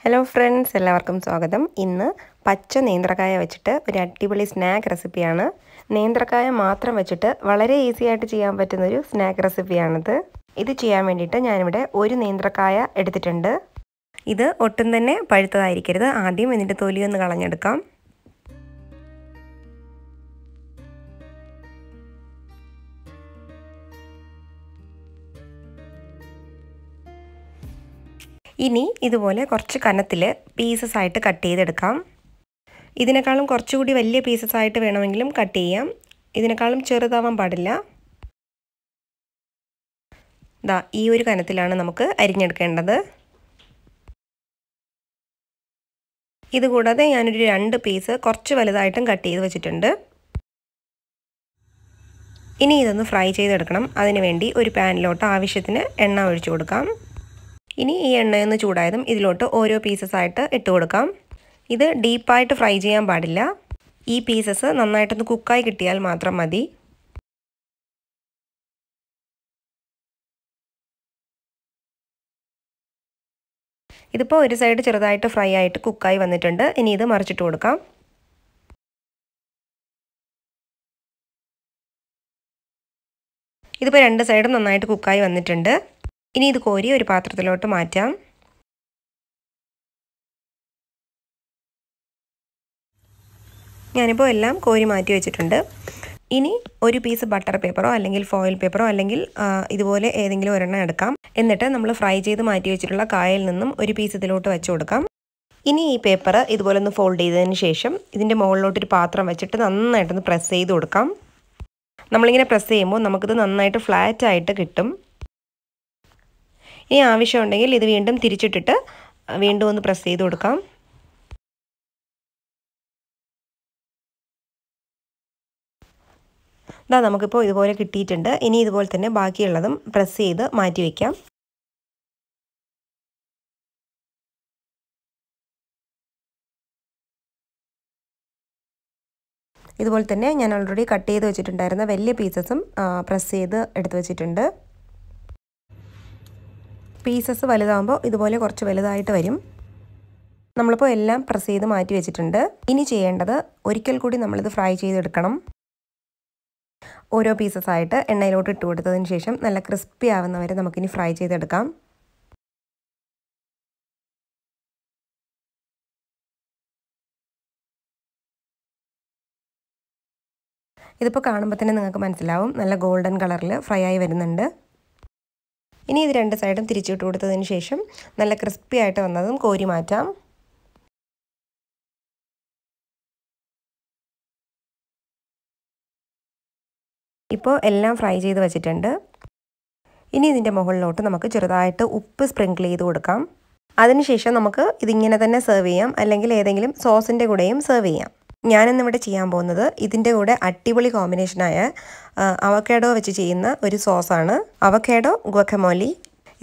Hello friends, എല്ലാവർക്കും സ്വാഗതം. ഇന്ന് പച്ച നേന്ത്രക്കായ വെച്ചിട്ട് ഒരു അടിപൊളി സ്നാക്ക് റെസിപ്പിയാണ്. നേന്ത്രക്കായ മാത്രം വെച്ചിട്ട് വളരെ ഈസി ആയിട്ട് ചെയ്യാൻ പറ്റുന്നൊരു സ്നാക്ക് റെസിപ്പിയാണിത്. ഇത് ചെയ്യാൻ വേണ്ടിയിട്ട് ഞാനിവിടെ ഒരു നേന്ത്രക്കായ എടുത്തിട്ടുണ്ട്. ഇത് ഒട്ടും തന്നെ പഴുത്തതായിരിക്കരുത്. ആദ്യം ഇതിൻ്റെ തൊലിയൊന്ന് കളഞ്ഞെടുക്കാം. ഇനി ഇതുപോലെ കുറച്ച് കനത്തിൽ പീസസ് ആയിട്ട് കട്ട് ചെയ്തെടുക്കാം. ഇതിനേക്കാളും കുറച്ചുകൂടി വലിയ പീസസ് ആയിട്ട് വേണമെങ്കിലും കട്ട് ചെയ്യാം. ഇതിനേക്കാളും ചെറുതാവാൻ പാടില്ല. ദാ ഈ ഒരു കനത്തിലാണ് നമുക്ക് അരിഞ്ഞെടുക്കേണ്ടത്. ഇതുകൂടാതെ ഞാനൊരു 2 പീസ് കുറച്ച് വലുതായിട്ടും കട്ട് ചെയ്ത് വെച്ചിട്ടുണ്ട്. ഇനി ഇതൊന്ന് ഫ്രൈ ചെയ്തെടുക്കണം. അതിനുവേണ്ടി ഒരു പാനിലോട്ട് ആവശ്യത്തിന് എണ്ണ ഒഴിച്ചു കൊടുക്കാം. ഇനി ഈ എണ്ണയൊന്ന് ചൂടായതും ഇതിലോട്ട് ഓരോ പീസസ് ആയിട്ട് ഇട്ട് കൊടുക്കാം. ഇത് ഡീപ്പായിട്ട് ഫ്രൈ ചെയ്യാൻ പാടില്ല. ഈ പീസസ് നന്നായിട്ടൊന്ന് കുക്കായി കിട്ടിയാൽ മാത്രം മതി. ഇതിപ്പോൾ ഒരു സൈഡ് ചെറുതായിട്ട് ഫ്രൈ ആയിട്ട് കുക്കായി വന്നിട്ടുണ്ട്. ഇനി ഇത് മറിച്ചിട്ട് കൊടുക്കാം. ഇതിപ്പോൾ 2 സൈഡും നന്നായിട്ട് കുക്കായി വന്നിട്ടുണ്ട്. ഇനി ഇത് കോരി ഒരു പാത്രത്തിലോട്ട് മാറ്റാം. ഞാനിപ്പോൾ എല്ലാം കോരി മാറ്റി വെച്ചിട്ടുണ്ട്. ഇനി ഒരു പീസ് ബട്ടർ പേപ്പറോ അല്ലെങ്കിൽ ഫോയിൽ പേപ്പറോ അല്ലെങ്കിൽ ഇതുപോലെ ഏതെങ്കിലും ഒരെണ്ണം എടുക്കാം. എന്നിട്ട് നമ്മൾ ഫ്രൈ ചെയ്ത് മാറ്റി വെച്ചിട്ടുള്ള കായയിൽ നിന്നും ഒരു പീസ് ഇതിലോട്ട് വെച്ച് കൊടുക്കാം. ഇനി ഈ പേപ്പർ ഇതുപോലെ ഒന്ന് ഫോൾഡ് ചെയ്തതിന് ശേഷം ഇതിൻ്റെ മുകളിലോട്ടൊരു പാത്രം വെച്ചിട്ട് നന്നായിട്ടൊന്ന് പ്രസ് ചെയ്ത് കൊടുക്കാം. നമ്മളിങ്ങനെ പ്രസ് ചെയ്യുമ്പോൾ നമുക്കിത് നന്നായിട്ട് ഫ്ലാറ്റ് ആയിട്ട് കിട്ടും. ഇനി ആവശ്യമുണ്ടെങ്കിൽ ഇത് വീണ്ടും തിരിച്ചിട്ടിട്ട് വീണ്ടും ഒന്ന് പ്രസ് ചെയ്ത് കൊടുക്കാം. ഇതാ നമുക്കിപ്പോൾ ഇതുപോലെ കിട്ടിയിട്ടുണ്ട്. ഇനി ഇതുപോലെ തന്നെ ബാക്കിയുള്ളതും പ്രസ് ചെയ്ത് മാറ്റി വയ്ക്കാം. ഇതുപോലെ തന്നെ ഞാൻ ഓൾറെഡി കട്ട് ചെയ്ത് വെച്ചിട്ടുണ്ടായിരുന്ന വലിയ പീസസും പ്രസ് ചെയ്ത് എടുത്ത് വെച്ചിട്ടുണ്ട്. പീസസ് വലുതാകുമ്പോൾ ഇതുപോലെ കുറച്ച് വലുതായിട്ട് വരും. നമ്മളിപ്പോൾ എല്ലാം പ്രസ് ചെയ്ത് മാറ്റി വെച്ചിട്ടുണ്ട്. ഇനി ചെയ്യേണ്ടത് ഒരിക്കൽ കൂടി നമ്മളിത് ഫ്രൈ ചെയ്തെടുക്കണം. ഓരോ പീസസ് ആയിട്ട് എണ്ണയിലോട്ട് ഇട്ട് കൊടുത്തതിന് ശേഷം നല്ല ക്രിസ്പി ആവുന്നവരെ നമുക്കിനി ഫ്രൈ ചെയ്തെടുക്കാം. ഇതിപ്പോൾ കാണുമ്പോൾ തന്നെ നിങ്ങൾക്ക് മനസ്സിലാവും നല്ല ഗോൾഡൻ കളറിൽ ഫ്രൈ ആയി വരുന്നുണ്ട്. ഇനി ഇത് 2 സൈഡും തിരിച്ചിട്ട് കൊടുത്തതിന് ശേഷം നല്ല ക്രിസ്പി ആയിട്ട് വന്നതും കോരി മാറ്റാം. ഇപ്പോൾ എല്ലാം ഫ്രൈ ചെയ്ത് വെച്ചിട്ടുണ്ട്. ഇനി ഇതിൻ്റെ മുകളിലോട്ട് നമുക്ക് ചെറുതായിട്ട് ഉപ്പ് സ്പ്രിങ്കിൾ ചെയ്ത് കൊടുക്കാം. അതിനുശേഷം നമുക്ക് ഇതിങ്ങനെ തന്നെ സെർവ് ചെയ്യാം, അല്ലെങ്കിൽ ഏതെങ്കിലും സോസിൻ്റെ കൂടെയും സെർവ് ചെയ്യാം. ഞാനിന്നിവിടെ ചെയ്യാൻ പോകുന്നത് ഇതിൻ്റെ കൂടെ അടിപൊളി കോമ്പിനേഷനായ അവക്കാഡോ വെച്ച് ചെയ്യുന്ന ഒരു സോസാണ്, അവക്കാഡോ ഗുവക്കമോലി.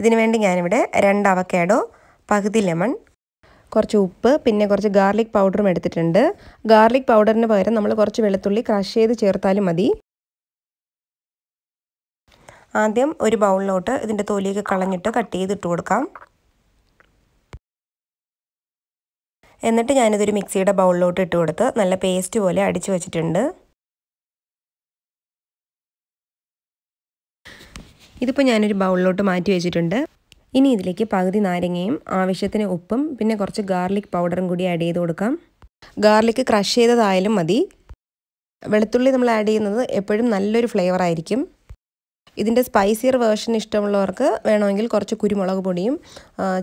ഇതിനു വേണ്ടി ഞാനിവിടെ 2 അവക്കാഡോ, പകുതി ലെമൺ, കുറച്ച് ഉപ്പ്, പിന്നെ കുറച്ച് ഗാർലിക് പൗഡറും എടുത്തിട്ടുണ്ട്. ഗാർലിക് പൗഡറിന് പകരം നമ്മൾ കുറച്ച് വെളുത്തുള്ളി ക്രഷ് ചെയ്ത് ചേർത്താലും മതി. ആദ്യം ഒരു ബൗളിലോട്ട് ഇതിൻ്റെ തൊലിയൊക്കെ കളഞ്ഞിട്ട് കട്ട് ചെയ്തിട്ട് കൊടുക്കാം. എന്നിട്ട് ഞാനിതൊരു മിക്സിയുടെ ബൗളിലോട്ട് ഇട്ട് കൊടുത്ത് നല്ല പേസ്റ്റ് പോലെ അടിച്ചു വെച്ചിട്ടുണ്ട്. ഇതിപ്പോൾ ഞാനൊരു ബൗളിലോട്ട് മാറ്റി വെച്ചിട്ടുണ്ട്. ഇനി ഇതിലേക്ക് പകുതി നാരങ്ങയും ആവശ്യത്തിന് ഉപ്പും പിന്നെ കുറച്ച് ഗാർലിക് പൗഡറും കൂടി ആഡ് ചെയ്ത് കൊടുക്കാം. ഗാർലിക് ക്രഷ് ചെയ്തതായാലും മതി. വെളുത്തുള്ളി നമ്മൾ ആഡ് ചെയ്യുന്നത് എപ്പോഴും നല്ലൊരു ഫ്ലേവർ ആയിരിക്കും. ഇതിൻ്റെ സ്പൈസിയർ വേർഷൻ ഇഷ്ടമുള്ളവർക്ക് വേണമെങ്കിൽ കുറച്ച് കുരുമുളക് പൊടിയും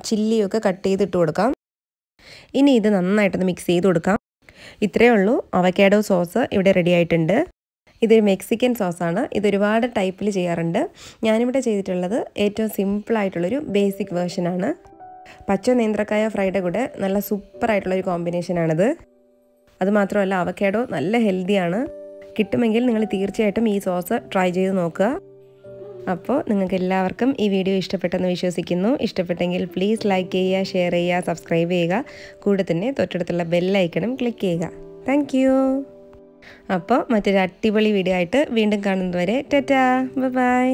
ചില്ലിയും ഒക്കെ കട്ട് ചെയ്തിട്ട് കൊടുക്കാം. ഇനി ഇത് നന്നായിട്ടൊന്ന് മിക്സ് ചെയ്ത് കൊടുക്കാം. ഇത്രയേ ഉള്ളൂ, അവക്കാഡോ സോസ് ഇവിടെ റെഡി ആയിട്ടുണ്ട്. ഇതൊരു മെക്സിക്കൻ സോസാണ്. ഇതൊരുപാട് ടൈപ്പിൽ ചെയ്യാറുണ്ട്. ഞാനിവിടെ ചെയ്തിട്ടുള്ളത് ഏറ്റവും സിമ്പിളായിട്ടുള്ളൊരു ബേസിക് വേർഷനാണ്. പച്ച നേന്ത്രക്കായ ഫ്രൈഡ് കൂടെ നല്ല സൂപ്പറായിട്ടുള്ളൊരു കോമ്പിനേഷനാണിത്. അതുമാത്രമല്ല അവക്കാഡോ നല്ല ഹെൽത്തിയാണ്. കിട്ടുമെങ്കിൽ നിങ്ങൾ തീർച്ചയായിട്ടും ഈ സോസ് ട്രൈ ചെയ്ത് നോക്കുക. അപ്പോൾ നിങ്ങൾക്ക് എല്ലാവർക്കും ഈ വീഡിയോ ഇഷ്ടപ്പെട്ടെന്ന് വിശ്വസിക്കുന്നു. ഇഷ്ടപ്പെട്ടെങ്കിൽ പ്ലീസ് ലൈക്ക് ചെയ്യുക, ഷെയർ ചെയ്യുക, സബ്സ്ക്രൈബ് ചെയ്യുക. കൂടെ തന്നെ തൊട്ടടുത്തുള്ള ബെല്ലൈക്കണും ക്ലിക്ക് ചെയ്യുക. Thank you. അപ്പോൾ മറ്റൊരു അടിപൊളി വീഡിയോ ആയിട്ട് വീണ്ടും കാണുന്നതുവരെ ടാറ്റാ, ബൈ.